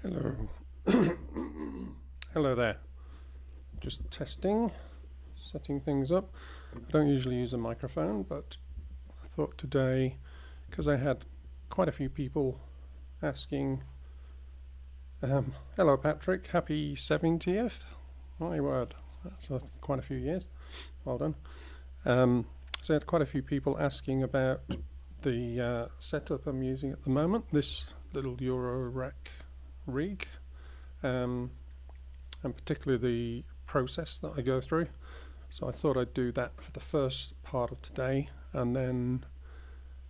Hello. Hello there. Just testing, setting things up. I don't usually use a microphone, but I thought today, because I had quite a few people asking, hello Patrick, happy 70th. My word, that's quite a few years. Well done. So I had quite a few people asking about the setup I'm using at the moment, this little Eurorack rig, and particularly the process that I go through. So I thought I'd do that for the first part of today, and then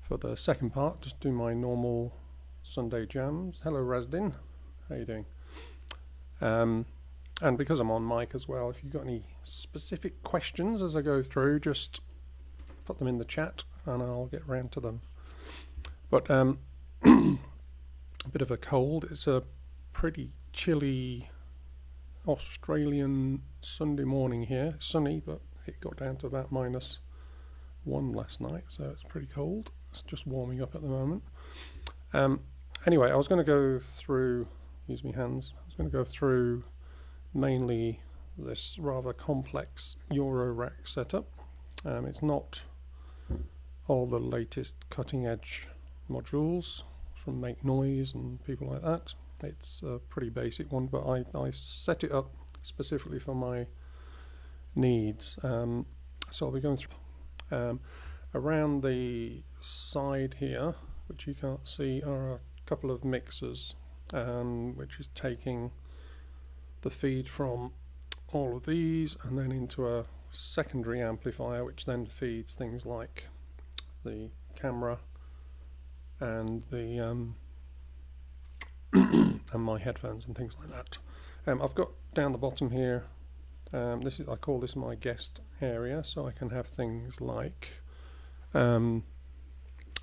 for the second part just do my normal Sunday jams. Hello Rasdin, how you doing? And because I'm on mic as well, if you've got any specific questions as I go through, just put them in the chat and I'll get round to them. But a bit of a cold. It's a pretty chilly Australian Sunday morning here. It's sunny, but it got down to about -1 last night, so it's pretty cold. It's just warming up at the moment. Anyway, I was going to go through, use my hands, I was going to go through mainly this rather complex Eurorack setup. It's not all the latest cutting edge modules from Make Noise and people like that. It's a pretty basic one, but I set it up specifically for my needs. So I'll be going through around the side here, which you can't see, are a couple of mixers, which is taking the feed from all of these and then into a secondary amplifier, which then feeds things like the camera and the and my headphones and things like that. I've got down the bottom here, this is, I call this my guest area, so I can have things like the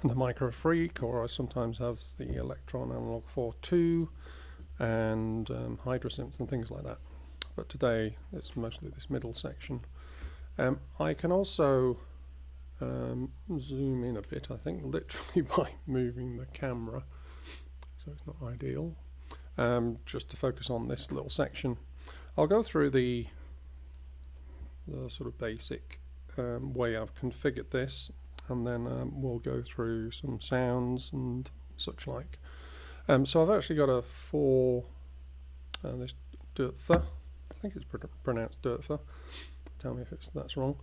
MicroFreak, or I sometimes have the Electron Analog 4.2 and Hydrosynth and things like that. But today it's mostly this middle section. I can also zoom in a bit, I think, literally by moving the camera, so it's not ideal. Just to focus on this little section. I'll go through the sort of basic way I've configured this, and then we'll go through some sounds and such like. So I've actually got a this Doepfer, I think it's pronounced Doepfer, tell me if that's wrong,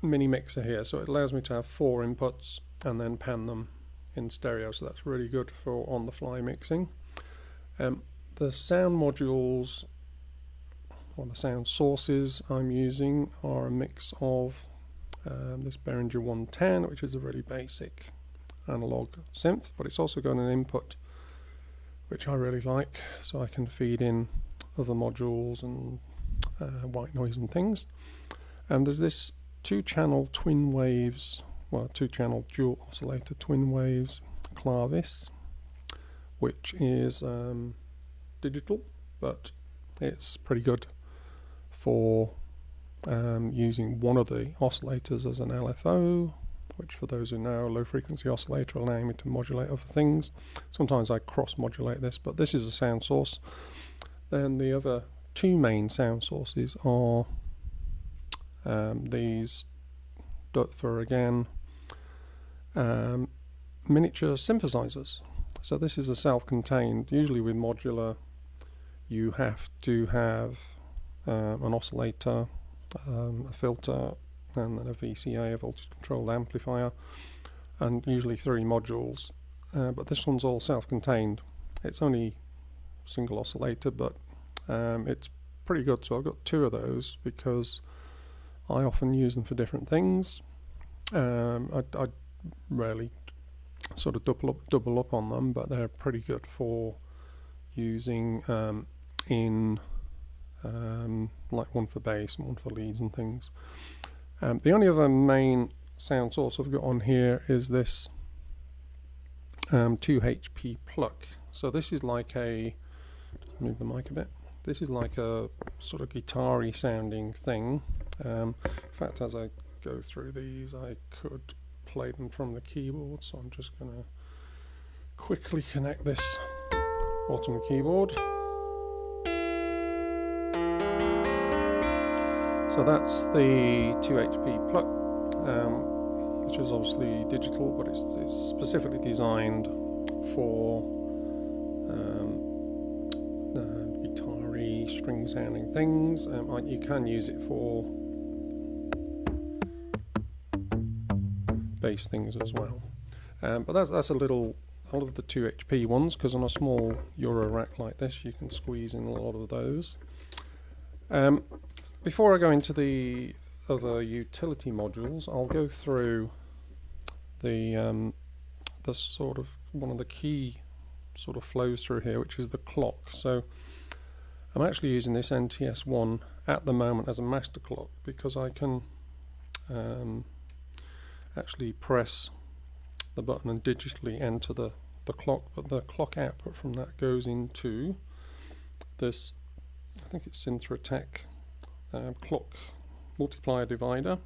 mini mixer here, so it allows me to have 4 inputs and then pan them in stereo, so that's really good for on-the-fly mixing. The sound modules, or the sound sources I'm using, are a mix of this Behringer 110, which is a really basic analog synth, but it's also got an input which I really like, so I can feed in other modules and white noise and things. And there's this 2-channel twin waves, well, 2-channel dual oscillator twin waves Klavis, which is digital, but it's pretty good for using one of the oscillators as an LFO, which, for those who know, a low frequency oscillator allowing me to modulate other things. Sometimes I cross modulate this, but this is a sound source. Then the other 2 main sound sources are these Doepfer again, miniature synthesizers. So this is a self-contained, usually with Modular you have to have an oscillator, a filter, and then a VCA, a voltage controlled amplifier, and usually 3 modules, but this one's all self-contained. It's only single oscillator, but it's pretty good. So I've got 2 of those because I often use them for different things. I rarely sort of double up on them, but they're pretty good for using in like one for bass and one for leads and things. The only other main sound source I've got on here is this 2 HP Pluck. So this is like a, just move the mic a bit, this is like a sort of guitar-y sounding thing. In fact, as I go through these, I could play them from the keyboard, so I'm just going to quickly connect this bottom keyboard. So that's the 2HP Pluck, which is obviously digital, but it's specifically designed for guitar-y, string sounding things. You can use it for bass things as well. But that's a little, all of the 2HP ones, because on a small Eurorack like this you can squeeze in a lot of those. Before I go into the other utility modules, I'll go through the sort of one of the key sort of flows through here, which is the clock. So I'm actually using this NTS1 at the moment as a master clock, because I can actually press the button and digitally enter the clock, but the clock output from that goes into this, I think it's Synthrotek clock multiplier divider.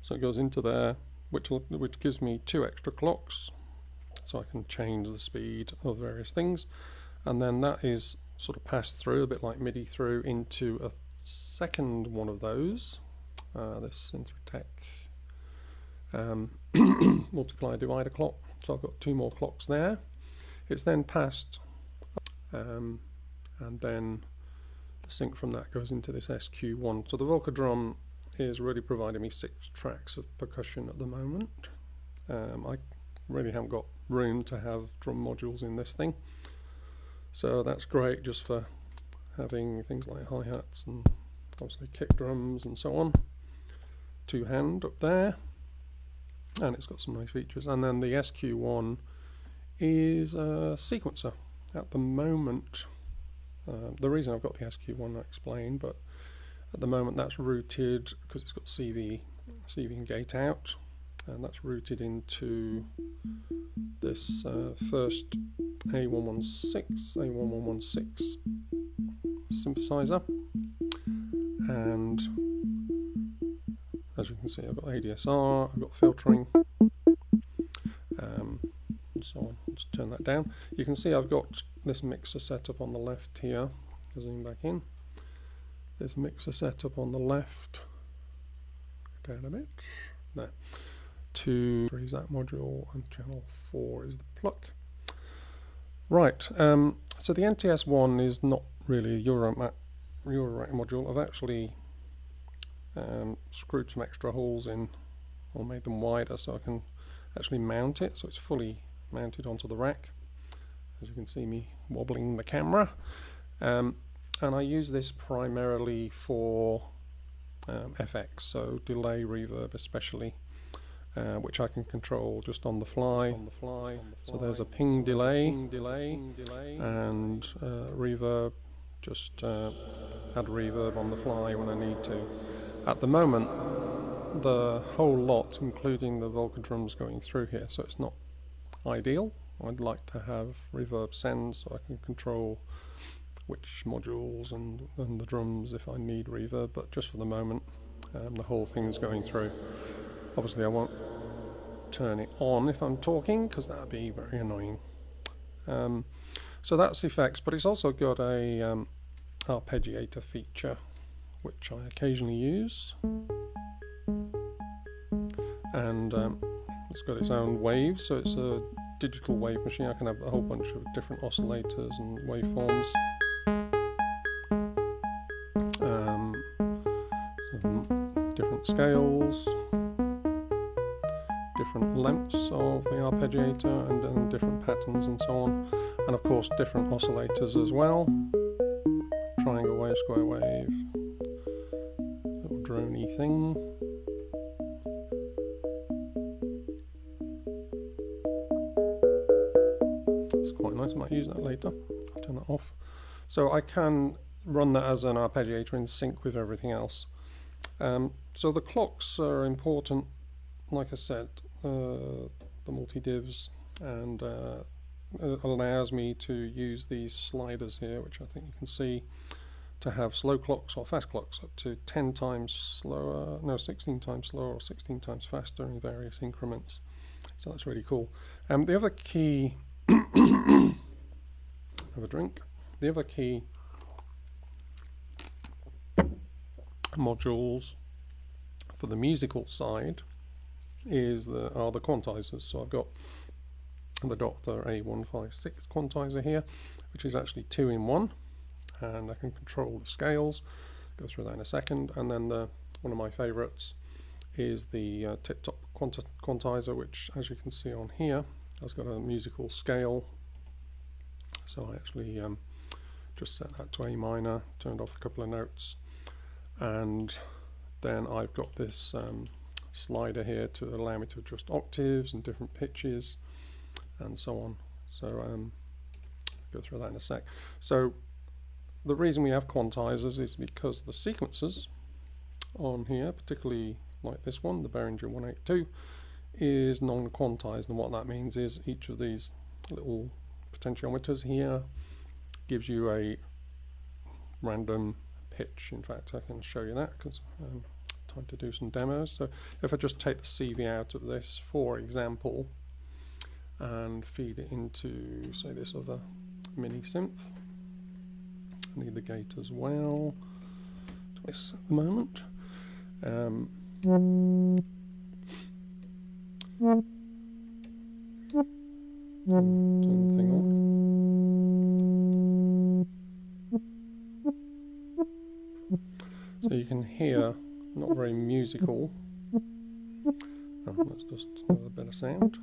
So it goes into there, which gives me 2 extra clocks, so I can change the speed of various things, and then that is sort of passed through, a bit like MIDI through, into a second one of those, this Synthrotek multiplier divider clock. So I've got 2 more clocks there. It's then passed, and then the sync from that goes into this SQ1. So the Volca drum is really providing me 6 tracks of percussion at the moment. I really haven't got room to have drum modules in this thing, so that's great just for having things like hi-hats and obviously kick drums and so on. 2-hand up there, and it's got some nice features. And then the SQ1 is a sequencer at the moment. The reason I've got the SQ1 I explained, but at the moment that's routed, because it's got CV and gate out, and that's routed into this first A1116 synthesizer, and as you can see I've got ADSR, I've got filtering, and so on. Let's turn that down. You can see I've got this mixer setup on the left here. Zoom back in. There's mixer setup on the left. Go down a bit. There. 2 is that module, and channel 4 is the Pluck. Right. So the NTS1 is not really a Eurorack module. I've actually screwed some extra holes in, or made them wider, so I can actually mount it, so it's fully mounted onto the rack. As you can see me wobbling the camera, and I use this primarily for FX, so delay, reverb especially, which I can control just on the fly. So there's a ping delay, and reverb, just add reverb on the fly when I need to. At the moment the whole lot, including the Volca drums, going through here, so it's not ideal. I'd like to have reverb send, so I can control which modules and the drums if I need reverb, but just for the moment the whole thing's going through. Obviously I won't turn it on if I'm talking, because that would be very annoying. So that's effects, but it's also got a arpeggiator feature, which I occasionally use, and it's got its own waves, so it's a digital wave machine. I can have a whole bunch of different oscillators and waveforms, some different scales, different lengths of the arpeggiator, and different patterns and so on, and of course different oscillators as well. Triangle wave, square wave, little drony thing. It's quite nice. I might use that later. I'll turn that off. So I can run that as an arpeggiator in sync with everything else. So the clocks are important, like I said, the multi-divs, and it allows me to use these sliders here, which I think you can see, to have slow clocks or fast clocks up to 10 times slower, no, 16 times slower or 16 times faster in various increments. So that's really cool. The other key have a drink. The other key modules for the musical side are the quantizers. So I've got the Doepfer A156 quantizer here, which is actually 2-in-1, and I can control the scales. Go through that in a second. And then one of my favorites is the TipTop quantizer, which, as you can see on here, has got a musical scale. So I actually just set that to A minor, turned off a couple of notes, and then I've got this slider here to allow me to adjust octaves and different pitches and so on. So go through that in a sec. So the reason we have quantizers is because the sequencers on here, particularly like this one, the Behringer 182, is non-quantized, and what that means is each of these little potentiometers here gives you a random pitch. In fact, I can show you that because time to do some demos. So if I just take the CV out of this, for example, and feed it into, say, this other mini synth, I need the gate as well, twice at the moment. Turn the thing on. So you can hear, not very musical. Let's just have a better sound.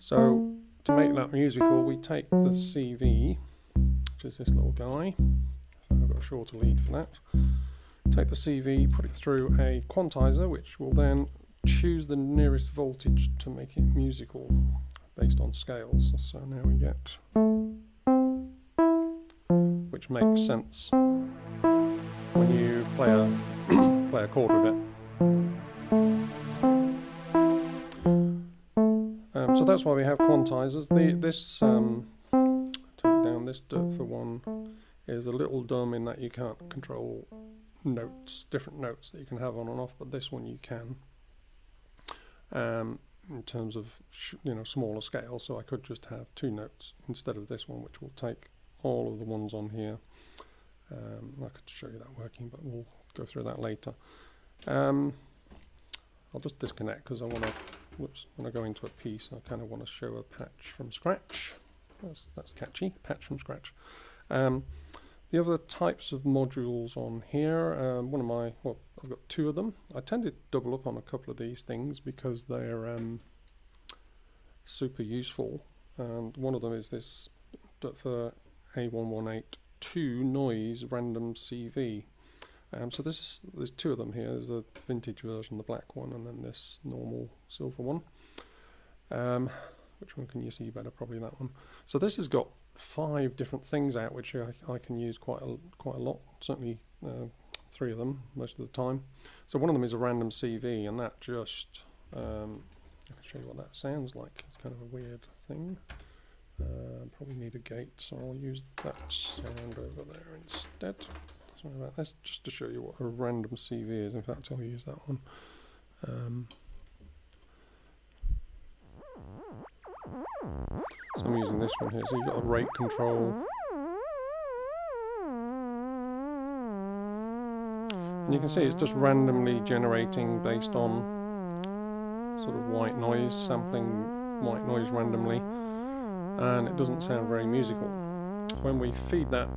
So to make that musical, we take the CV, which is this little guy. So I've got a shorter lead for that. Take the CV, put it through a quantizer, which will then choose the nearest voltage to make it musical based on scales. So now we get, which makes sense when you play a chord with it. So that's why we have quantizers. This turn it down. This Doepfer one is a little dumb in that you can't control notes, different notes that you can have on and off, but this one you can. In terms of smaller scale, so I could just have 2 notes instead of this one, which will take all of the ones on here. I could show you that working, but we'll go through that later. I'll just disconnect because I want to. Whoops! When I go into a piece, I kind of want to show a patch from scratch. That's catchy. Patch from scratch. The other types of modules on here, I've got 2 of them. I tend to double up on a couple of these things because they're super useful. And one of them is this Doepfer A1182 noise random CV. So there's 2 of them here. There's a vintage version, the black one, and then this normal silver one. Which one can you see better? Probably that one. So this has got 5 different things out, which I can use quite a lot. Certainly 3 of them most of the time. So one of them is a random CV, and that just I can show you what that sounds like. It's kind of a weird thing. Probably need a gate, so I'll use that sound over there instead. Sorry about this, just to show you what a random CV is. In fact, I'll use that one. So I'm using this one here. So you've got a rate control. And you can see it's just randomly generating based on sort of white noise, sampling white noise randomly. And it doesn't sound very musical. When we feed that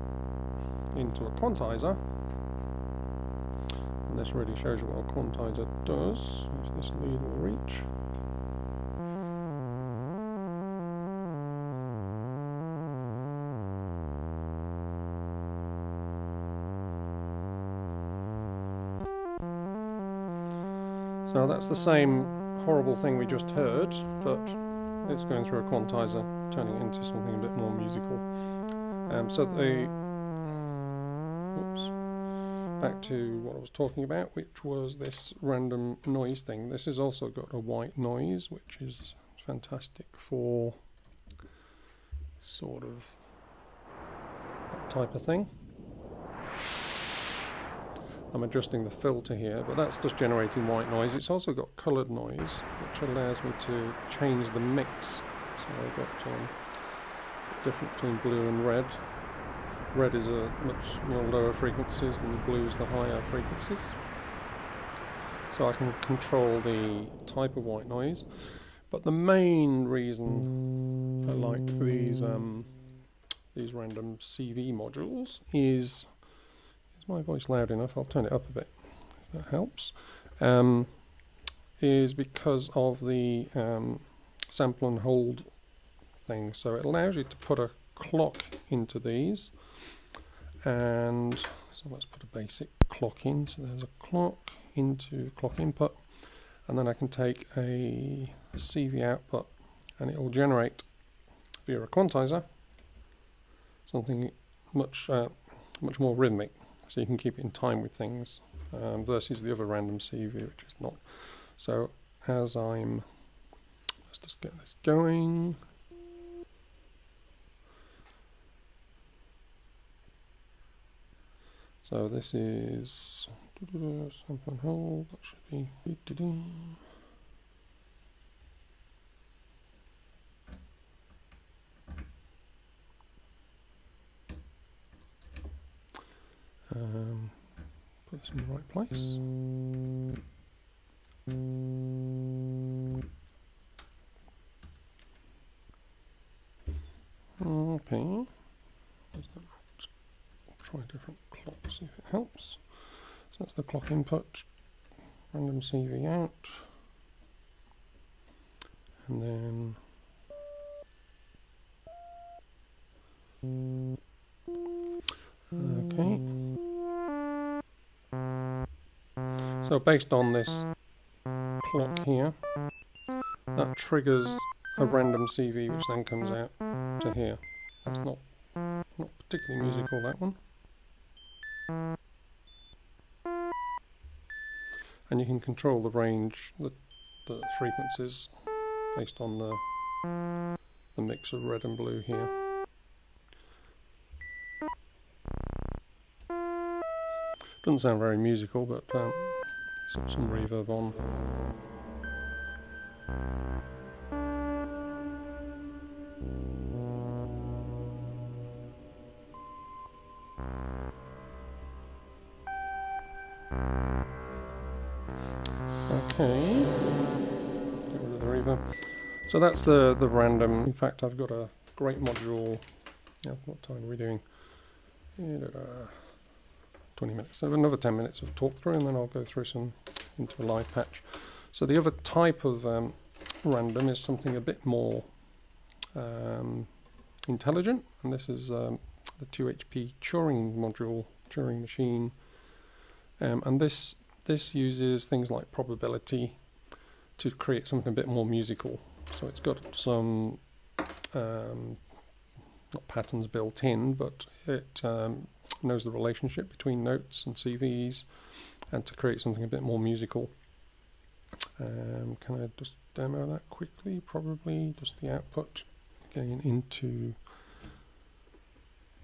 into a quantizer, and this really shows you what a quantizer does, if this lead will reach. So that's the same horrible thing we just heard, but it's going through a quantizer, turning it into something a bit more musical. Back to what I was talking about, which was this random noise thing. This has also got a white noise, which is fantastic for sort of that type of thing. I'm adjusting the filter here, but that's just generating white noise. It's also got coloured noise, which allows me to change the mix. So I've got different between blue and red. Red is a much more lower frequencies, and blue is the higher frequencies. So I can control the type of white noise. But the main reason I like these random CV modules is my voice loud enough? I'll turn it up a bit if that helps. Is because of the sample and hold thing. So it allows you to put a clock into these, and so let's put a basic clock in. So there's a clock into clock input, and then I can take a CV output, and it will generate via a quantizer something much more rhythmic, so you can keep it in time with things, versus the other random CV, which is not. So as let's just get this going. So this is sample and hold. That should be. Put this in the right place. Okay. Try a different clock, see if it helps. So that's the clock input, random CV out, and then okay. So based on this clock here, that triggers a random CV which then comes out to here. That's not particularly musical, that one. And you can control the range, the frequencies based on the mix of red and blue here. Doesn't sound very musical, but some reverb on. Okay, get rid of the reverb. So that's the random. In fact, I've got a great module. Yeah, what time are we doing? 20 minutes. So another 10 minutes of talk through, and then I'll go through some into a live patch. So the other type of random is something a bit more intelligent, and this is the 2HP Turing module, Turing machine, and this uses things like probability to create something a bit more musical. So it's got some not patterns built in, but it knows the relationship between notes and CVs, and to create something a bit more musical. Can I just demo that quickly? Probably just the output going into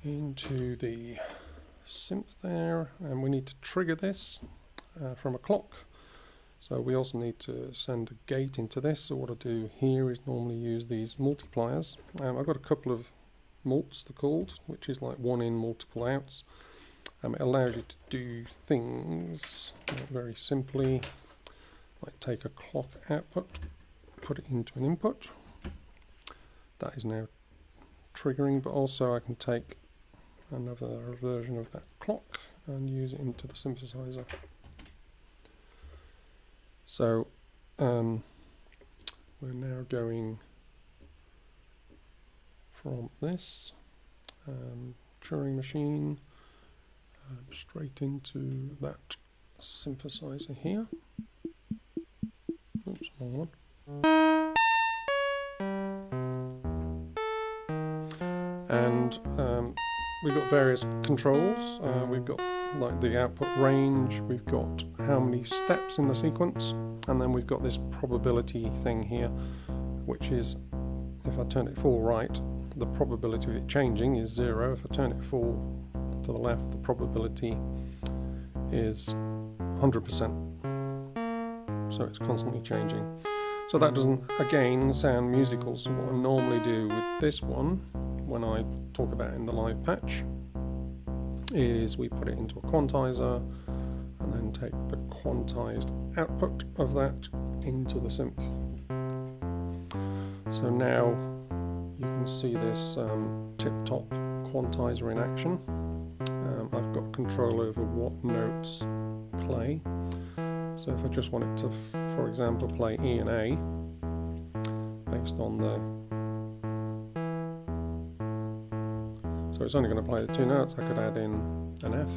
the synth there, and we need to trigger this from a clock. So we also need to send a gate into this. So what I do here is normally use these multipliers. I've got a couple of mults, they're called, which is like one in, multiple outs. It allows you to do things very simply, like take a clock output, put it into an input. That is now triggering, but also I can take another version of that clock and use it into the synthesizer. So we're now going from this Turing machine straight into that synthesizer here. Oops, wrong one. And we've got various controls. We've got like the output range, we've got how many steps in the sequence, and then we've got this probability thing here, which is, if I turn it full right, the probability of it changing is 0. If I turn it full to the left, the probability is 100%, so it's constantly changing. So that doesn't, again, sound musical. So what I normally do with this one, when I talk about in the live patch, is we put it into a quantizer and then take the quantized output of that into the synth. So now you can see this TipTop quantizer in action. I've got control over what notes play. So if I just want it to, for example, play E and A based on so it's only going to play the two notes. I could add in an F,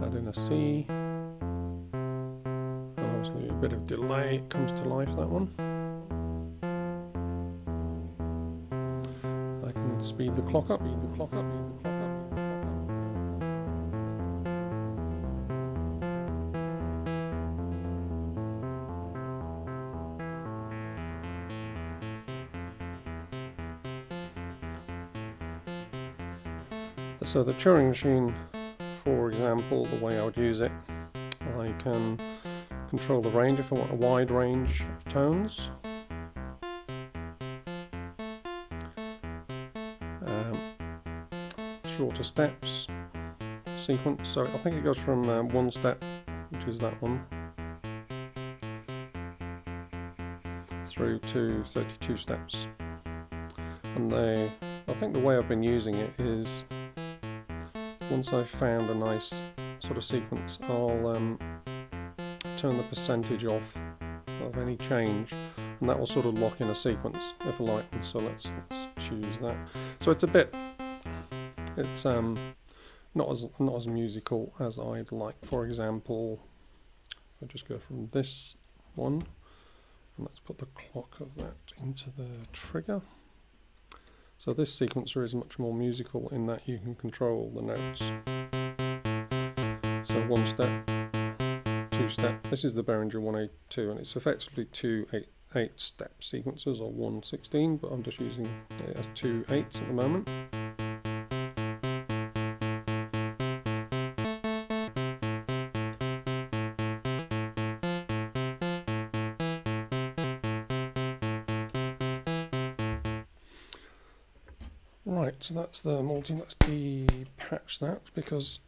add in a C, and obviously a bit of delay. It comes to life, that one. I can speed the clock up. So the Turing machine, for example, the way I would use it, I can control the range if I want a wide range of tones. Shorter steps, sequence, so I think it goes from 1 step, which is that one, through to 32 steps. And I think the way I've been using it is, once I've found a nice sort of sequence, I'll turn the percentage off of any change, and that will sort of lock in a sequence if I like. And so let's choose that. So it's not as musical as I'd like. For example, I'll just go from this one, and let's put the clock of that into the trigger. So this sequencer is much more musical in that you can control the notes. So 1 step, 2 step. This is the Behringer 182, and it's effectively 2 8-step sequencers, or 1 16, but I'm just using it as 2 8s at the moment. Right, so that's the multi. Let's de-patch that, because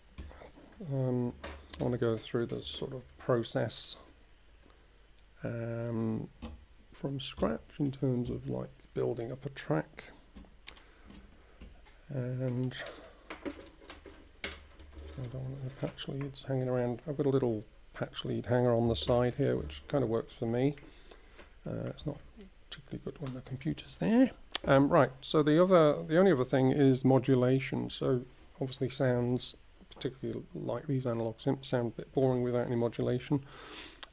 I want to go through the sort of process from scratch in terms of like building up a track. And I don't want the patch leads hanging around. I've got a little patch lead hanger on the side here, which kind of works for me. It's not particularly good when the computer's there. Right, so the only other thing is modulation. So obviously sounds, particularly like these analog synths, sound a bit boring without any modulation,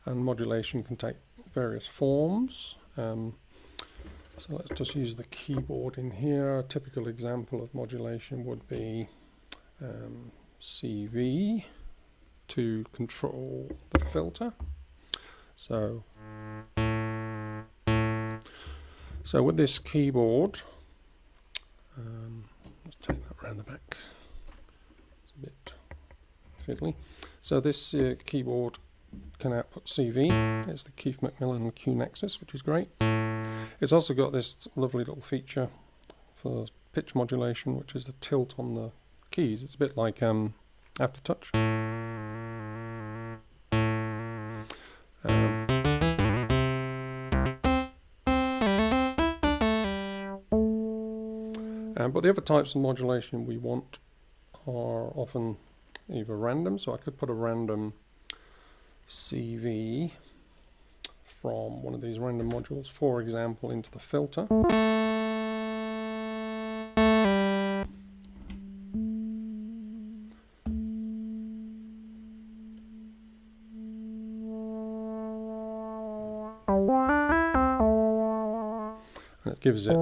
and modulation can take various forms. So let's just use the keyboard in here. A typical example of modulation would be CV to control the filter. So with this keyboard, let's take that round the back. It's a bit fiddly. So this keyboard can output CV. It's the Keith Macmillan QuNexus, which is great. It's also got this lovely little feature for pitch modulation, which is the tilt on the keys. It's a bit like Aftertouch. But the other types of modulation we want are often either random, so I could put a random CV from one of these random modules, for example, into the filter. And it gives it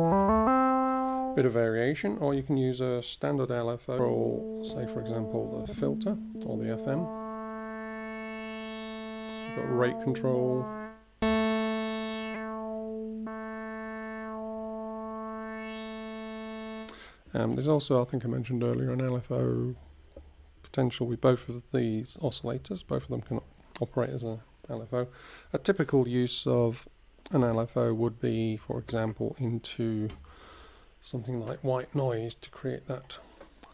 bit of variation, or you can use a standard LFO for, say for example, the filter or the FM. You've got rate control. There's also, I think I mentioned earlier, an LFO potential with both of these oscillators. Both of them can operate as a LFO. A typical use of an LFO would be, for example, into something like white noise to create that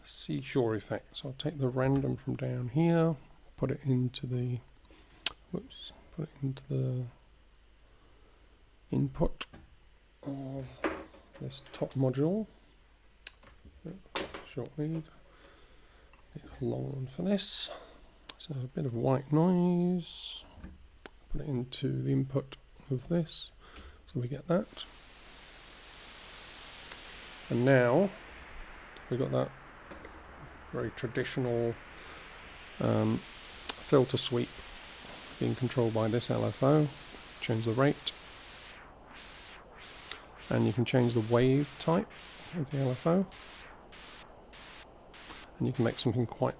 seashore effect. So I'll take the random from down here, put it into the input of this top module. Short lead. Need a long one for this. So a bit of white noise. Put it into the input of this. So we get that. And now we've got that very traditional filter sweep being controlled by this LFO. Change the rate. And you can change the wave type of the LFO. And you can make something quite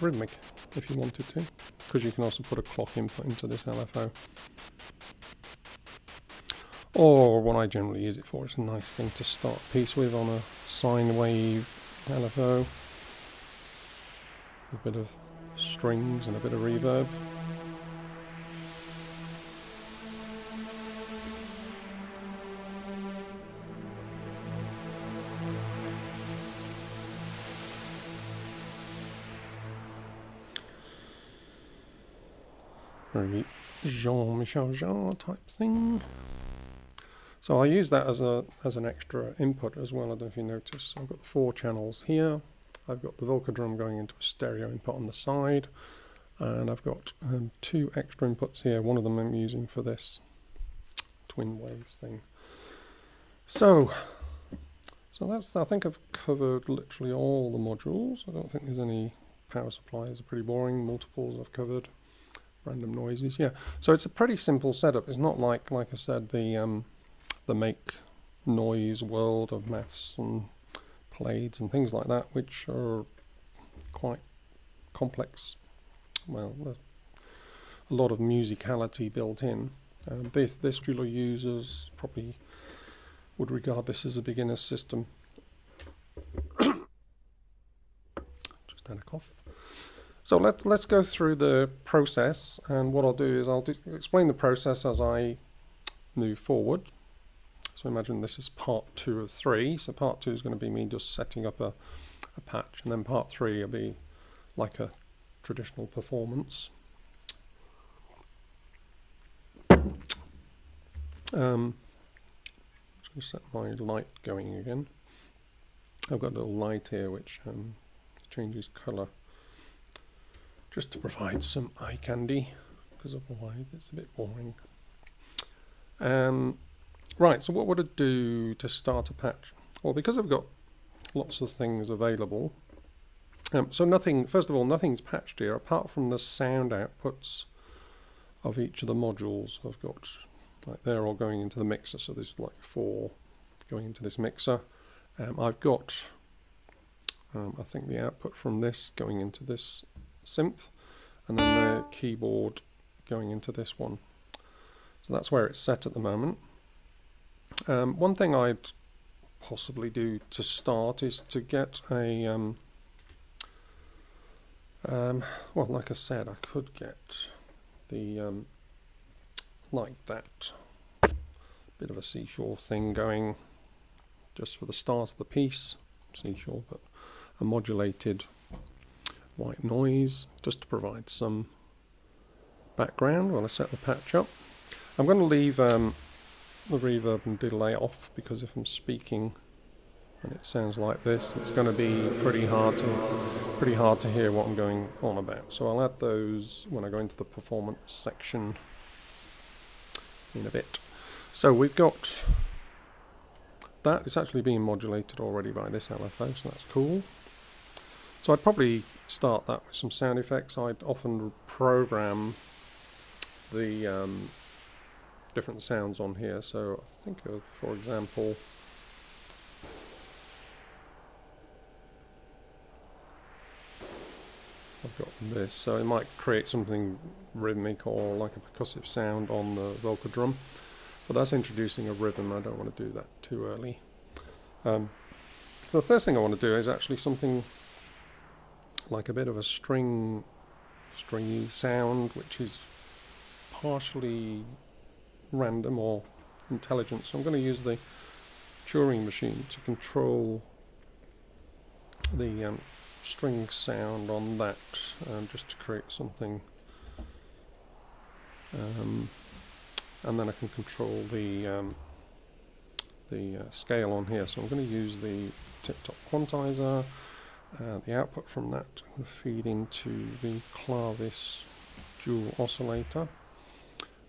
rhythmic if you wanted to, because you can also put a clock input into this LFO. Or what I generally use it for, it's a nice thing to start a piece with on a sine wave LFO. A bit of strings and a bit of reverb. Very Jean-Michel Jarre type thing. So I use that as an extra input as well. I don't know if you notice. So I've got the 4 channels here. I've got the Volca drum going into a stereo input on the side, and I've got 2 extra inputs here. One of them I'm using for this twin waves thing. So that's, I think I've covered literally all the modules. I don't think there's any power supplies. Are pretty boring. Multiples I've covered. Random noises, yeah. So it's a pretty simple setup. It's not like I said, the make noise world of maths and plaids and things like that, which are quite complex. Well, a lot of musicality built in. This modular users probably would regard this as a beginner's system. Just had a cough. So let's go through the process, and what I'll do is I'll explain the process as I move forward. So imagine this is part 2 of 3. So part 2 is going to be me just setting up a patch, and then part 3 will be like a traditional performance. I'm just going to set my light going again. I've got a little light here which changes colour, just to provide some eye candy, because otherwise it's a bit boring. Right, so what would it do to start a patch? Well, because I've got lots of things available, so first of all, nothing's patched here apart from the sound outputs of each of the modules. I've got, like, they're all going into the mixer, so there's like 4 going into this mixer. I've got, I think, the output from this going into this synth, and then the keyboard going into this one. So that's where it's set at the moment. One thing I'd possibly do to start is to get a well, like I said, I could get the like that bit of a seashore thing going just for the start of the piece, seashore, but a modulated white noise just to provide some background while I set the patch up. I'm going to leave the reverb and delay off, because if I'm speaking and it sounds like this, it's going to be pretty hard to hear what I'm going on about. So I'll add those when I go into the performance section in a bit. So we've got that. It's actually being modulated already by this LFO, so that's cool. So I'd probably start that with some sound effects. I'd often program the different sounds on here. So I think of, for example, I've got this, so it might create something rhythmic or like a percussive sound on the Volca drum, but that's introducing a rhythm. I don't want to do that too early. So the first thing I want to do is actually something like a bit of a stringy sound, which is partially random or intelligent. So I'm going to use the Turing machine to control the string sound on that, just to create something, and then I can control the scale on here. So I'm going to use the TipTop quantizer. The output from that will feed into the Klavis dual oscillator,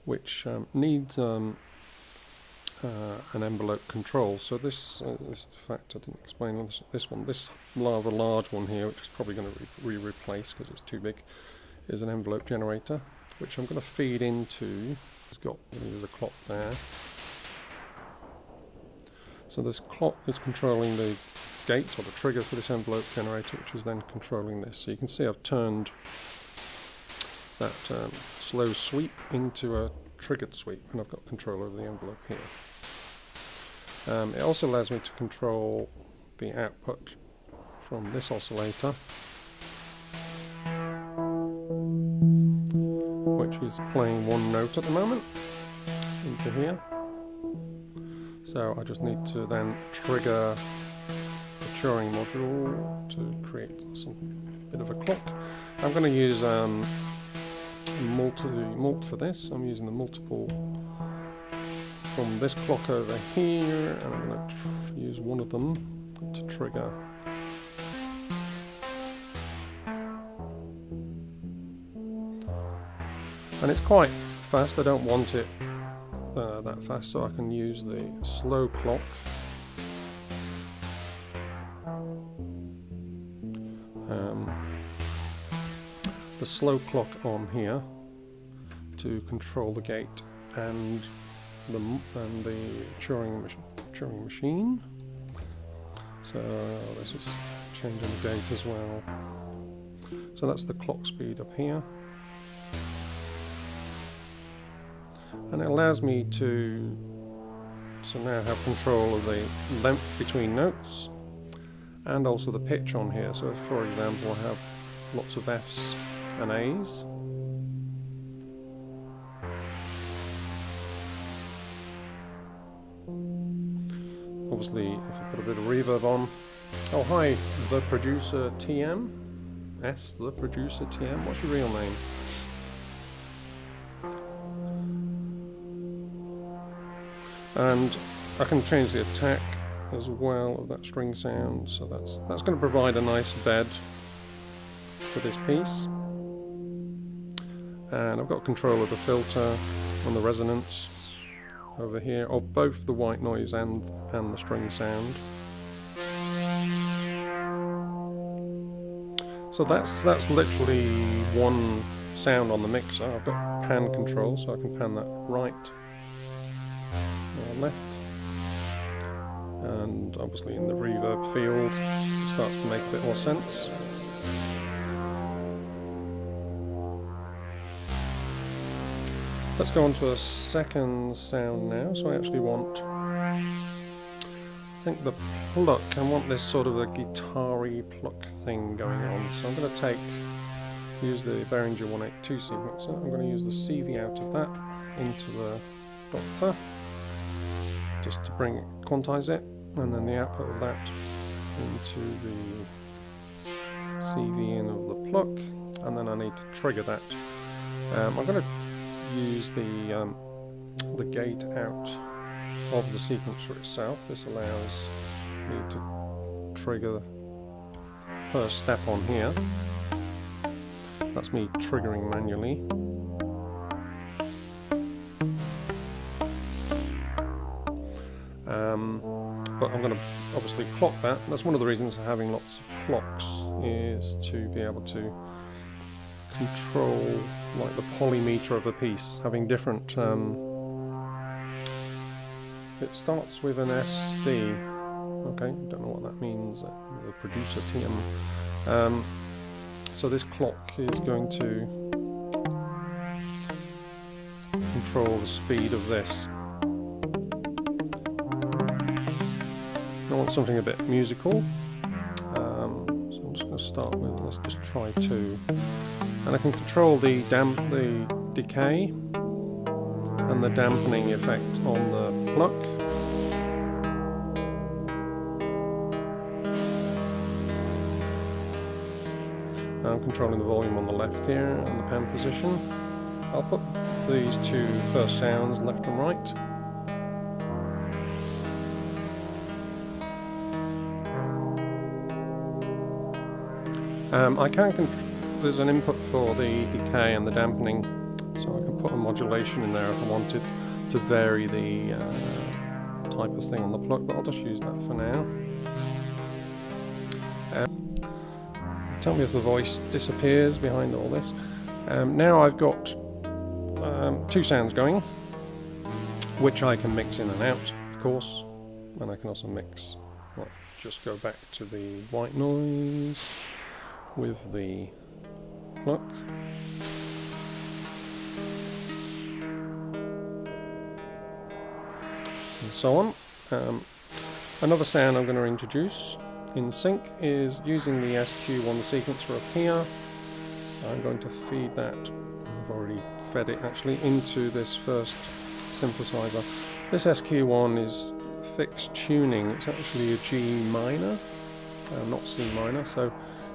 which needs an envelope control. So this is the fact I didn't explain on this one. This rather large one here, which is probably going to be replaced because it's too big, is an envelope generator, which I'm going to feed into. It's got, there's a clock there. So this clock is controlling the gate or the trigger for this envelope generator, which is then controlling this. So you can see I've turned that slow sweep into a triggered sweep, and I've got control over the envelope here. It also allows me to control the output from this oscillator, which is playing one note at the moment, into here. So I just need to then trigger the Turing module to create some bit of a clock. I'm going to use mult for this. I'm using the multiple from this clock over here, and I'm going to use one of them to trigger and it's quite fast. I don't want it that fast, so I can use the slow clock. The slow clock on here to control the gate and the Turing machine. So this is changing the gate as well. So that's the clock speed up here. And it allows me to now have control of the length between notes and also the pitch on here. So if, for example, I have lots of F's and A's, obviously if I put a bit of reverb on. Oh hi, the producer TM, the producer TM, what's your real name? And I can change the attack as well of that string sound, so that's going to provide a nice bed for this piece. And I've got control of the filter and the resonance over here of both the white noise and the string sound. So that's literally one sound on the mixer. I've got pan control, so I can pan that right or left, and obviously in the reverb field it starts to make a bit more sense. Let's go on to a second sound now. So I actually want, I think the Pluck, I want this sort of a guitar-y Pluck thing going on. So I'm going to use the Behringer 182 sequencer. I'm going to use the CV out of that into the Doepfer, just to quantize it, and then the output of that into the CV in of the Pluck, and then I need to trigger that. I'm going to use the gate out of the sequencer itself. This allows me to trigger per step on here. That's me triggering manually. But I'm going to obviously clock that. That's one of the reasons for having lots of clocks, is to be able to control like the polymeter of a piece, having different it starts with an SD. Okay, don't know what that means, the producer TM. So this clock is going to control the speed of this. I want something a bit musical, so I'm just going to start with, let's just try 2. And I can control the decay and the dampening effect on the Pluck. I'm controlling the volume on the left here and the pan position. I'll put these 2 first sounds left and right. There's an input for the decay and the dampening, so I can put a modulation in there if I wanted to vary the type of thing on the Pluck, but I'll just use that for now. Tell me if the voice disappears behind all this. Now I've got 2 sounds going, which I can mix in and out, of course, and I can also mix, well, just go back to the white noise with the Pluck. And so on. Another sound I'm going to introduce in sync is using the SQ1 sequencer up here. I'm going to feed that, I've already fed it actually, into this first synthesizer. This SQ1 is fixed tuning, it's actually a G minor, not C minor, so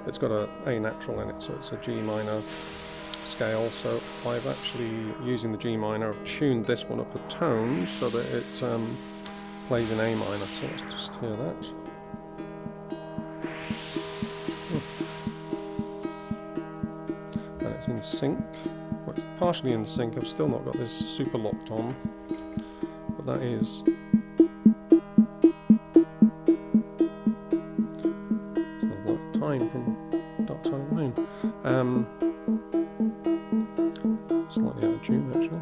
it's got a natural in it, so it's a G minor scale. So I've actually, using the G minor, I've tuned this one up a tone so that it plays in A minor. So let's just hear that. And it's in sync. Well, it's partially in sync. I've still not got this super locked on, but that is. Sounds like time from Dark Side of the Moon. Slightly out of tune actually.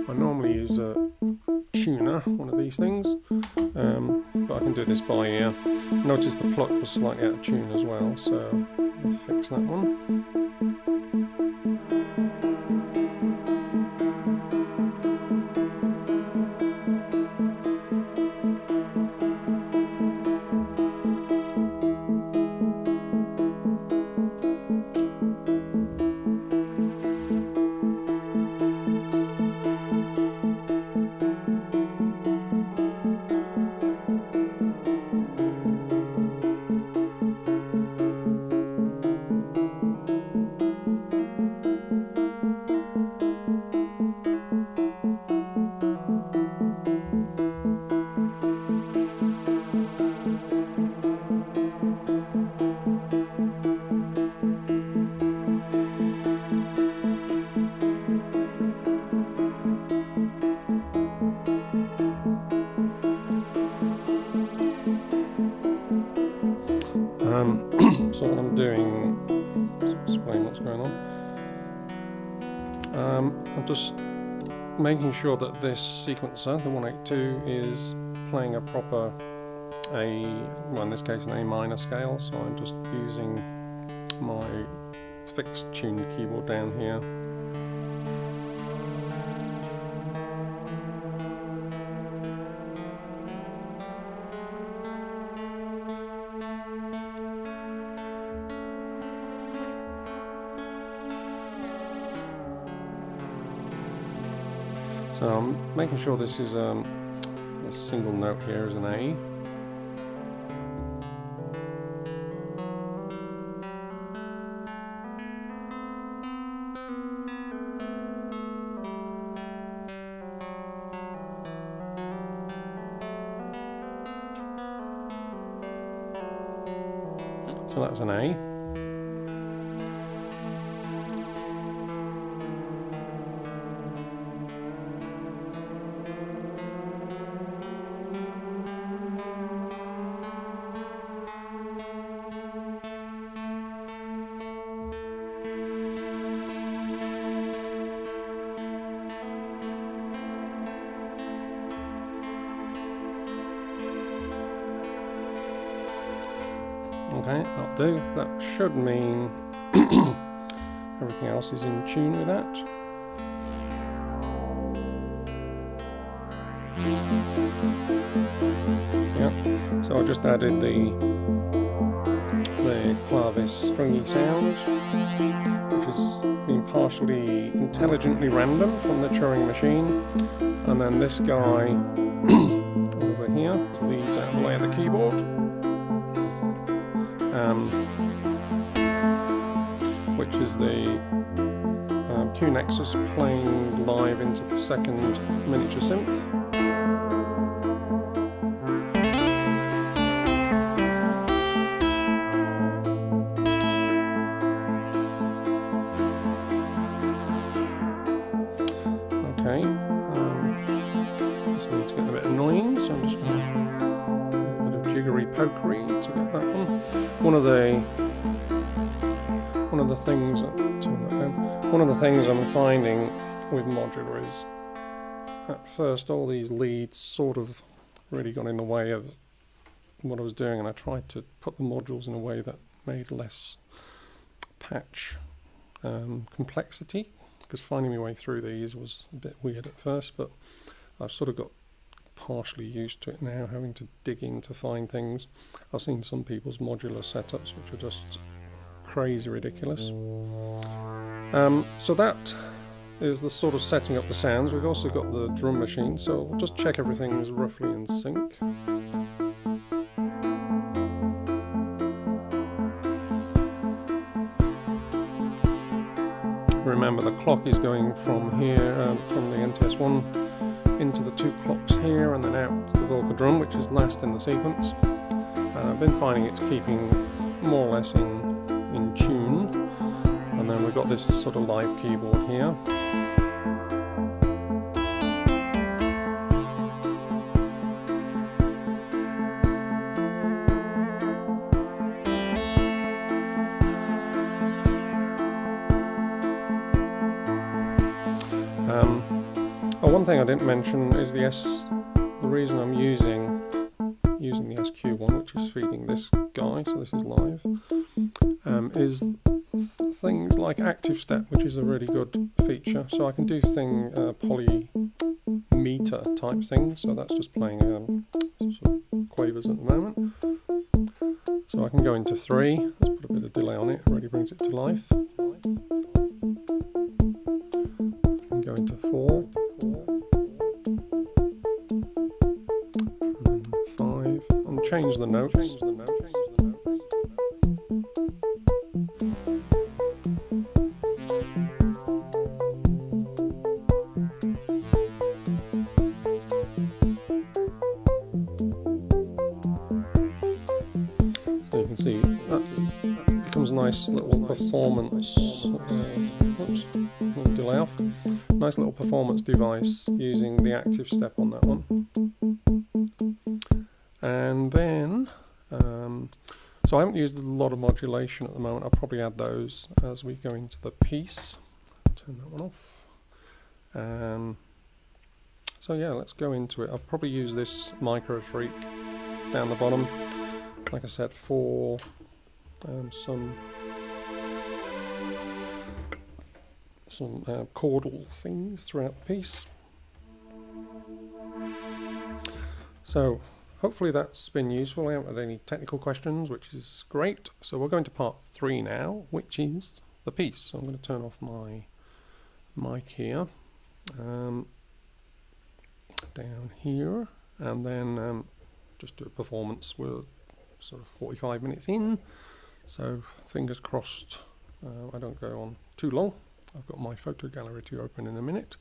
I normally use a tuner, one of these things, but I can do this by ear. Notice the Pluck was slightly out of tune as well, so we'll fix that one. So what I'm doing, to explain what's going on, I'm just making sure that this sequencer, the 182, is playing a proper well, in this case an A minor scale, so I'm just using my fixed tuned keyboard down here. So I'm making sure this is a single note here is an A. So that's an A. Okay, that'll do. That should mean everything else is in tune with that. Yeah, so I just added the Klavis stringy sounds, which has been partially intelligently random from the Turing machine, and then this guy over here leads out of the way of the keyboard, which is the QuNexus playing live into the second miniature synth. Okay, this needs getting a bit annoying, so I'm just going to do a bit of jiggery pokery to get that one. One of the things I'm finding with Modular is, at first all these leads sort of really got in the way of what I was doing, and I tried to put the modules in a way that made less patch complexity, because finding my way through these was a bit weird at first, but I've sort of got partially used to it now, having to dig in to find things. I've seen some people's modular setups which are just crazy ridiculous. So that is the sort of setting up the sounds. We've also got the drum machine, so we'll just check everything is roughly in sync. Remember, the clock is going from here, from the NTS1 into the two clocks here, and then out to the Volca drum, which is last in the sequence. And I've been finding it's keeping more or less in tune. And then we've got this sort of live keyboard here. One thing I didn't mention is the reason I'm using the SQ1, which is feeding this guy, so this is live, is things like active step, which is a really good feature. So I can do polymeter type things, so that's just playing sort of quavers at the moment. So I can go into 3, let's put a bit of delay on it, it really brings it to life. I can go into 4. And 5, and change the notes. So you can see that becomes a nice little performance. Oops, delay off. Nice little performance device using the active step on that one. And then, so I haven't used a lot of modulation at the moment. I'll probably add those as we go into the piece. Turn that one off. So yeah, let's go into it. I'll probably use this MicroFreak down the bottom, like I said, for some chordal things throughout the piece. So hopefully that's been useful. I haven't had any technical questions, which is great. So we're going to part 3 now, which is the piece. So I'm going to turn off my mic here, down here, and then just do a performance. We're sort of 45 minutes in, so fingers crossed I don't go on too long. I've got my photo gallery to open in a minute.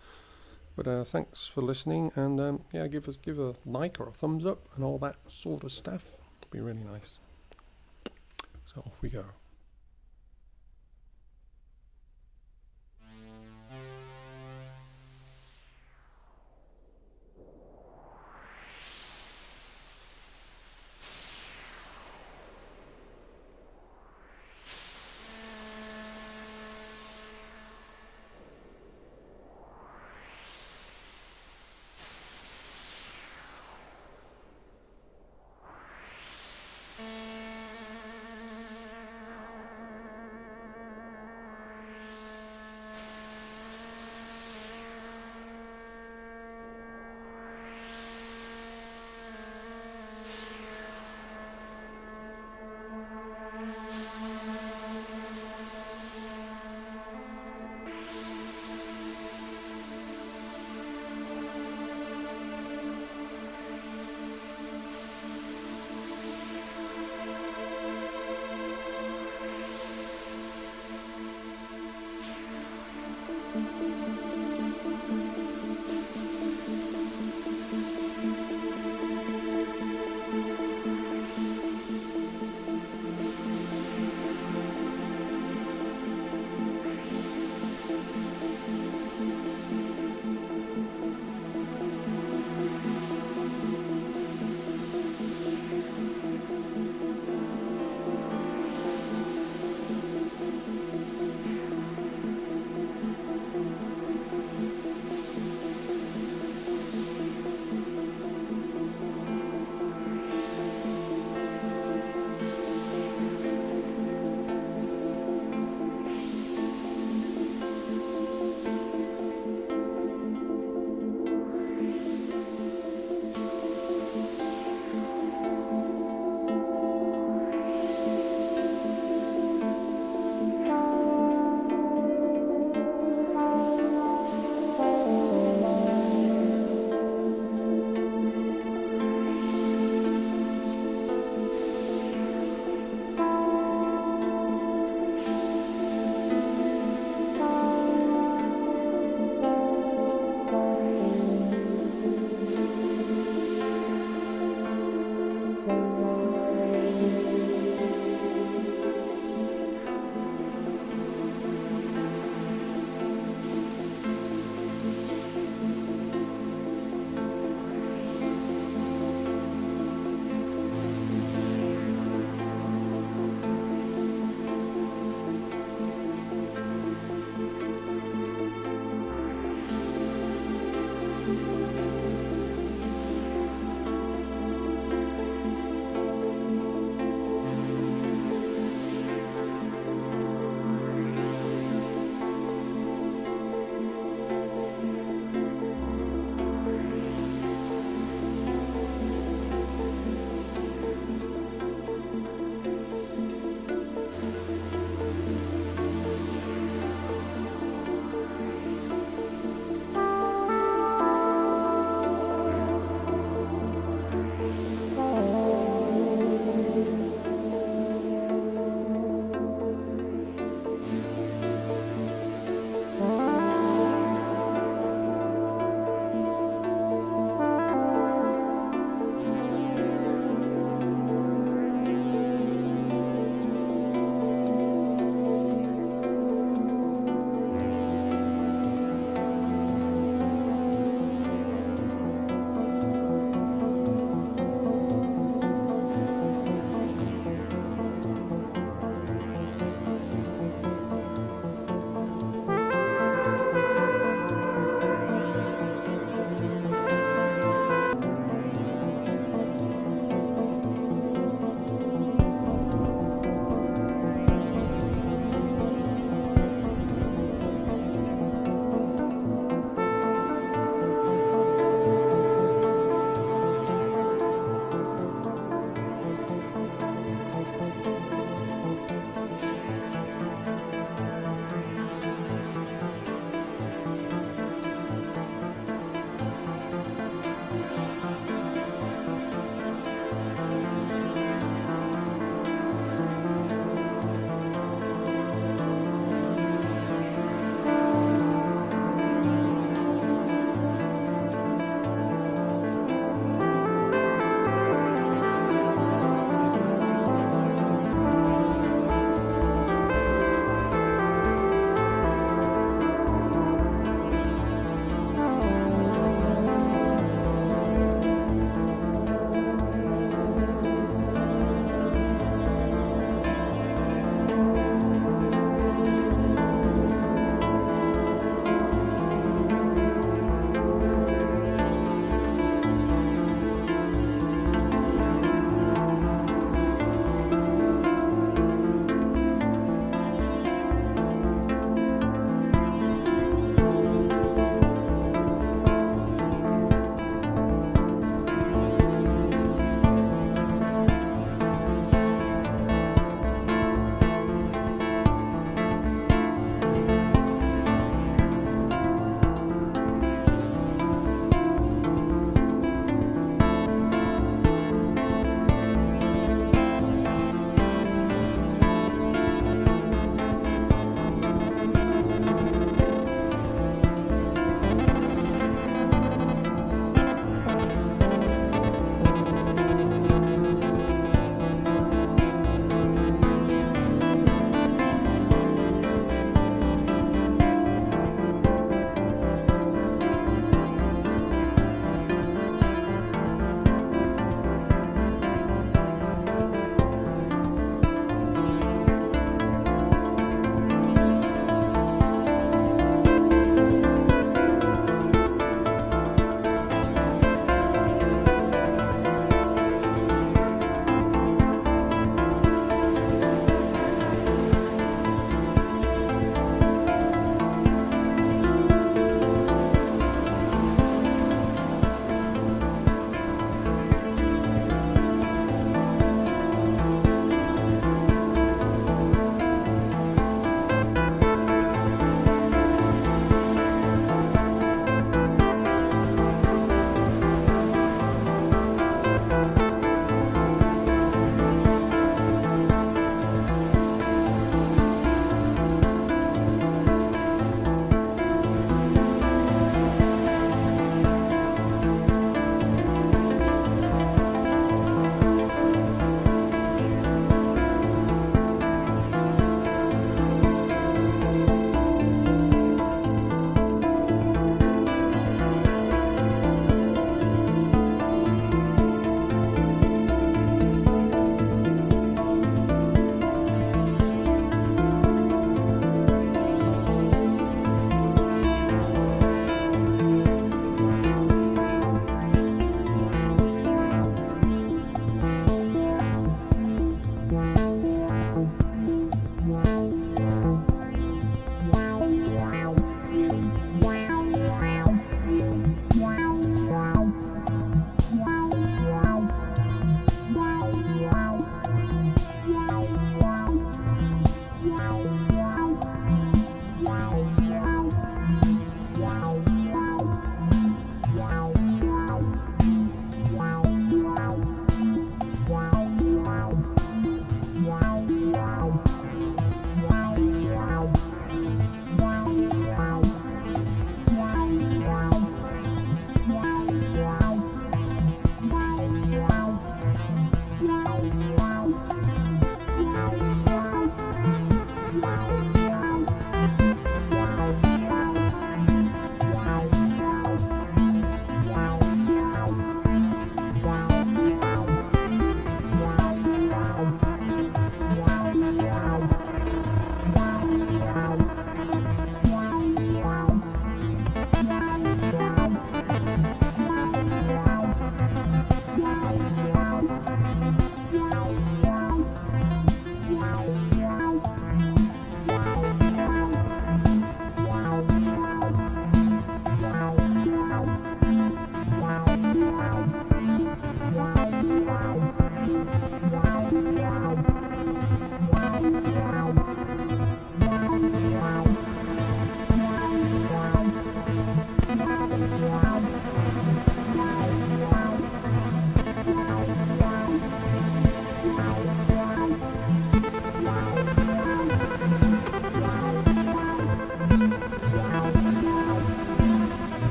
But thanks for listening, and yeah, give a like or a thumbs up and all that sort of stuff. It'd be really nice. So off we go.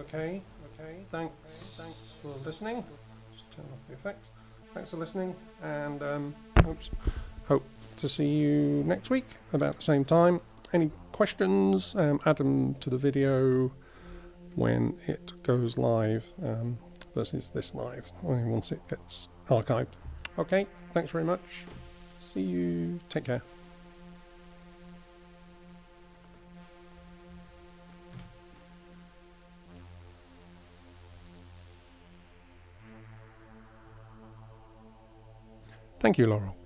Okay, thanks for listening. Just turn off the effects. Thanks for listening, and hope to see you next week about the same time. Any questions, add them to the video when it goes live versus this live, only once it gets archived. Okay, thanks very much. See you. Take care. Thank you, Laurel.